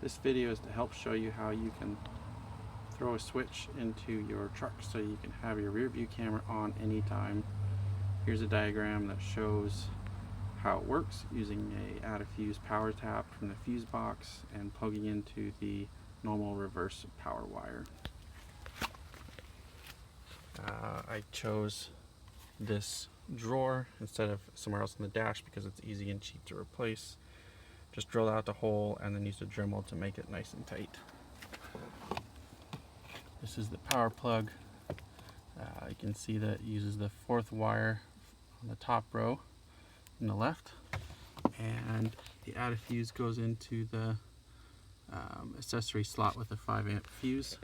This video is to help show you how you can throw a switch into your truck so you can have your rear view camera on anytime. Here's a diagram that shows how it works using a add a fuse power tap from the fuse box and plugging into the normal reverse power wire. I chose this drawer instead of somewhere else in the dash because it's easy and cheap to replace. Just drill out the hole and then use a Dremel to make it nice and tight. This is the power plug. You can see that it uses the 4th wire on the top row on the left, and the add a fuse goes into the accessory slot with a 5-amp fuse.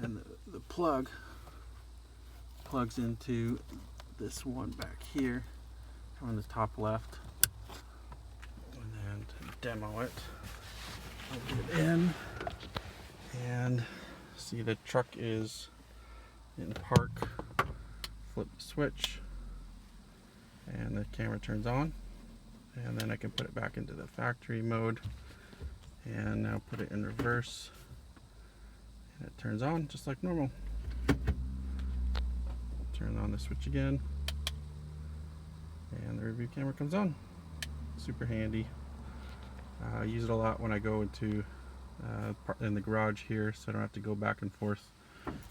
And the plug plugs into this one back here on the top left. And then to demo it, I'll get in and see the truck is in park. Flip the switch and the camera turns on, and then I can put it back into the factory mode and now put it in reverse and it turns on just like normal. Turn on the switch again and the rear view camera comes on. Super handy. I use it a lot when I go into in the garage here, so I don't have to go back and forth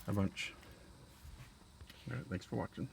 a bunch. All right, thanks for watching.